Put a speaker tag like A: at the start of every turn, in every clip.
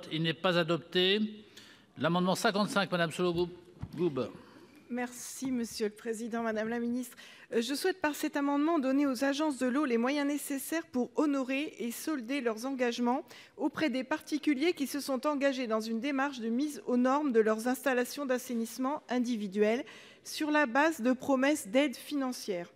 A: vote. Il n'est pas adopté. L'amendement 55, Madame Sollogoub.
B: Merci, Monsieur le Président, Madame la Ministre. Je souhaite par cet amendement donner aux agences de l'eau les moyens nécessaires pour honorer et solder leurs engagements auprès des particuliers qui se sont engagés dans une démarche de mise aux normes de leurs installations d'assainissement individuelles sur la base de promesses d'aide financière.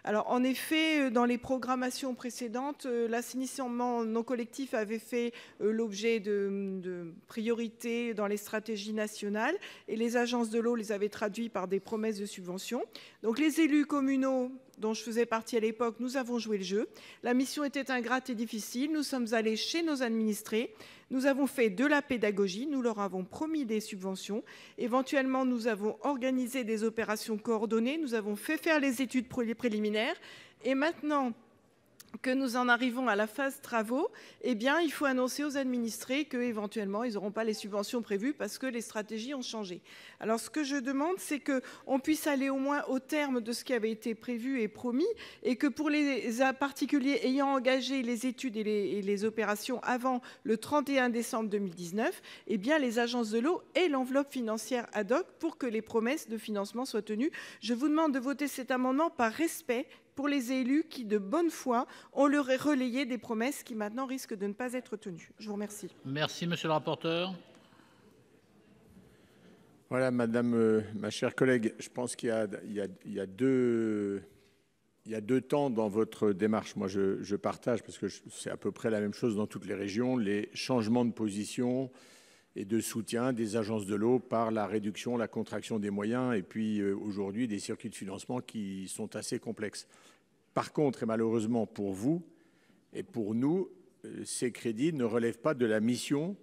B: Alors, en effet, dans les programmations précédentes, l'assainissement non collectif avait fait l'objet de priorités dans les stratégies nationales et les agences de l'eau les avaient traduits par des promesses de subventions. Donc, les élus communaux dont je faisais partie à l'époque, nous avons joué le jeu. La mission était ingrate et difficile. Nous sommes allés chez nos administrés. Nous avons fait de la pédagogie. Nous leur avons promis des subventions. Éventuellement, nous avons organisé des opérations coordonnées. Nous avons fait faire les études préliminaires. Et maintenant que nous en arrivons à la phase travaux, eh bien, il faut annoncer aux administrés qu'éventuellement, ils n'auront pas les subventions prévues parce que les stratégies ont changé. Alors, ce que je demande, c'est qu'on puisse aller au moins au terme de ce qui avait été prévu et promis et que pour les particuliers ayant engagé les études et les opérations avant le 31 décembre 2019, eh bien, les agences de l'eau aient l'enveloppe financière ad hoc pour que les promesses de financement soient tenues. Je vous demande de voter cet amendement par respect pour les élus qui, de bonne foi, ont leur relayé des promesses qui maintenant risquent de ne pas être tenues. Je vous remercie.
A: Merci, monsieur le rapporteur.
C: Voilà, madame, ma chère collègue, je pense qu'il y a deux temps dans votre démarche. Moi, je partage, parce que c'est à peu près la même chose dans toutes les régions, les changements de position et de soutien des agences de l'eau par la réduction, la contraction des moyens et puis aujourd'hui des circuits de financement qui sont assez complexes. Par contre, et malheureusement pour vous et pour nous, ces crédits ne relèvent pas de la mission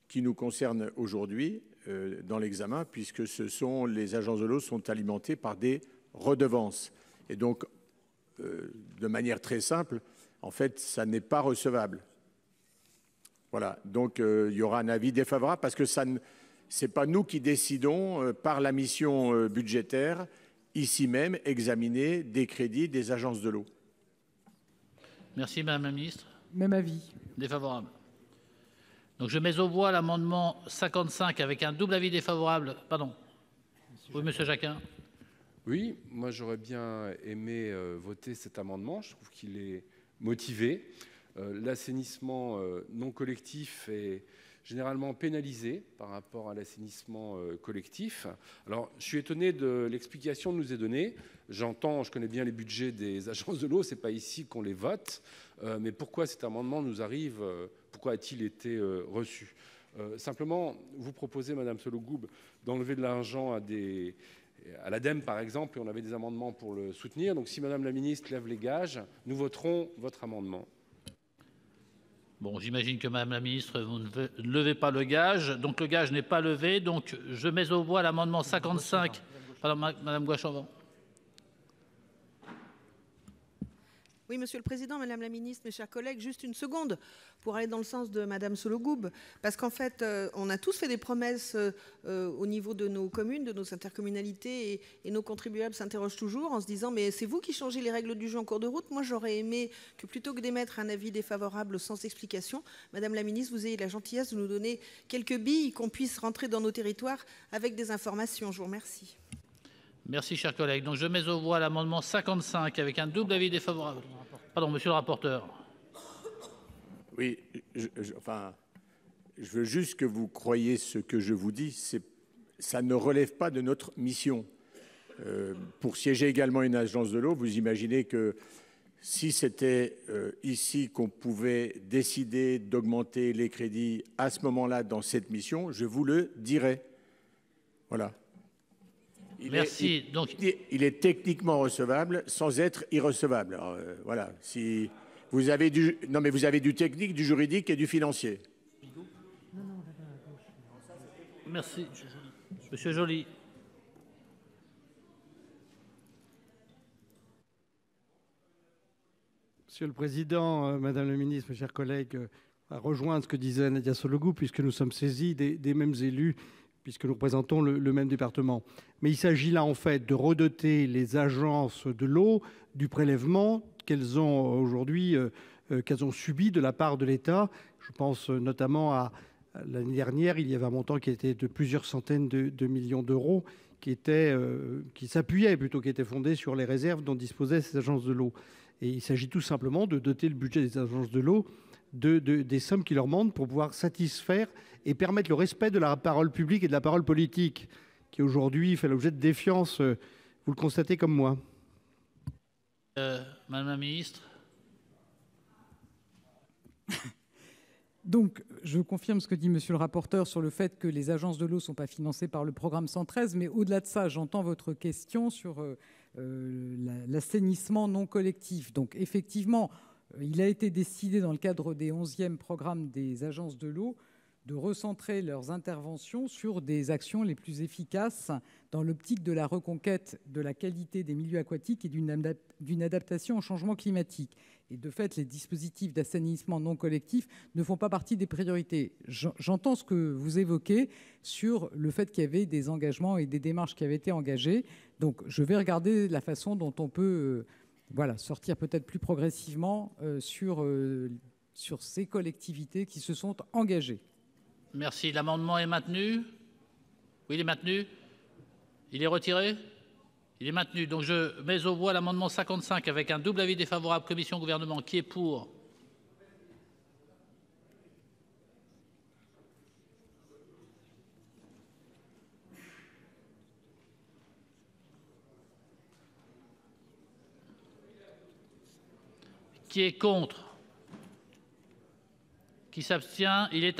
C: qui nous concerne aujourd'hui dans l'examen, puisque les agences de l'eau sont alimentées par des redevances. Et donc, de manière très simple, en fait, ça n'est pas recevable. Voilà, donc il y aura un avis défavorable parce que ce n'est pas nous qui décidons par la mission budgétaire, ici même, examiner des crédits des agences de l'eau.
A: Merci, Madame la Ministre.
D: Même avis.
A: Défavorable. Donc je mets aux voix l'amendement 55 avec un double avis défavorable. Pardon. Oui, Monsieur Jacquin.
E: Oui, moi j'aurais bien aimé voter cet amendement. Je trouve qu'il est motivé. L'assainissement non collectif est généralement pénalisé par rapport à l'assainissement collectif. Alors, je suis étonné de l'explication que nous est donnée. J'entends, je connais bien les budgets des agences de l'eau, ce n'est pas ici qu'on les vote. Mais pourquoi cet amendement nous arrive, pourquoi a-t-il été reçu? Simplement, vous proposez, Madame Sollogoub, d'enlever de l'argent à l'ADEME, par exemple, et on avait des amendements pour le soutenir. Donc, si Madame la Ministre lève les gages, nous voterons votre amendement.
A: Bon, j'imagine que Madame la Ministre, vous ne levez pas le gage. Donc le gage n'est pas levé. Donc je mets aux voix l'amendement 55. Pardon, Madame Gouache-Chauvin.
F: Oui, Monsieur le Président, Madame la Ministre, mes chers collègues, juste une seconde pour aller dans le sens de Madame Sollogoub, parce qu'en fait, on a tous fait des promesses au niveau de nos communes, de nos intercommunalités, et nos contribuables s'interrogent toujours en se disant « mais c'est vous qui changez les règles du jeu en cours de route ». Moi, j'aurais aimé que plutôt que d'émettre un avis défavorable sans explication, Madame la Ministre, vous ayez la gentillesse de nous donner quelques billes qu'on puisse rentrer dans nos territoires avec des informations. Je vous remercie.
A: Merci, chers collègues. Donc je mets aux voix l'amendement 55 avec un double avis défavorable. Pardon, monsieur le rapporteur.
C: Oui, je veux juste que vous croyiez ce que je vous dis. Ça ne relève pas de notre mission. Pour siéger également une agence de l'eau, vous imaginez que si c'était ici qu'on pouvait décider d'augmenter les crédits à ce moment-là dans cette mission, je vous le dirais. Voilà.
A: Merci.
C: Il est techniquement recevable sans être irrecevable. Alors, voilà. Si vous avez non, mais vous avez du technique, du juridique et du financier.
A: Merci. Monsieur Joly.
D: Monsieur le Président, Madame la Ministre, mes chers collègues, à rejoindre ce que disait Nadia Sollogoub, puisque nous sommes saisis des mêmes élus, puisque nous représentons le même département. Mais il s'agit là, en fait, de redoter les agences de l'eau du prélèvement qu'elles ont aujourd'hui, qu'elles ont subi de la part de l'État. Je pense notamment à L'année dernière, il y avait un montant qui était de plusieurs centaines de millions d'euros qui s'appuyait plutôt, qui était fondé sur les réserves dont disposaient ces agences de l'eau. Et il s'agit tout simplement de doter le budget des agences de l'eau des sommes qui leur manquent pour pouvoir satisfaire et permettre le respect de la parole publique et de la parole politique, qui aujourd'hui fait l'objet de défiance. Vous le constatez comme moi.
A: Madame la ministre.
G: Donc, je confirme ce que dit monsieur le rapporteur sur le fait que les agences de l'eau ne sont pas financées par le programme 113, mais au-delà de ça, j'entends votre question sur l'assainissement non collectif. Donc, effectivement, il a été décidé dans le cadre des 11e programmes des agences de l'eau de recentrer leurs interventions sur des actions les plus efficaces dans l'optique de la reconquête de la qualité des milieux aquatiques et d'une adaptation au changement climatique. Et de fait, les dispositifs d'assainissement non collectif ne font pas partie des priorités. J'entends ce que vous évoquez sur le fait qu'il y avait des engagements et des démarches qui avaient été engagées. Donc, je vais regarder la façon dont on peut sortir peut-être plus progressivement sur ces collectivités qui se sont engagées.
A: Merci. L'amendement est maintenu? Oui, il est maintenu. Il est retiré? Il est maintenu. Donc je mets aux voix l'amendement 55 avec un double avis défavorable Commission-Gouvernement. Qui est pour? Qui est contre? Qui s'abstient? Il est adopté.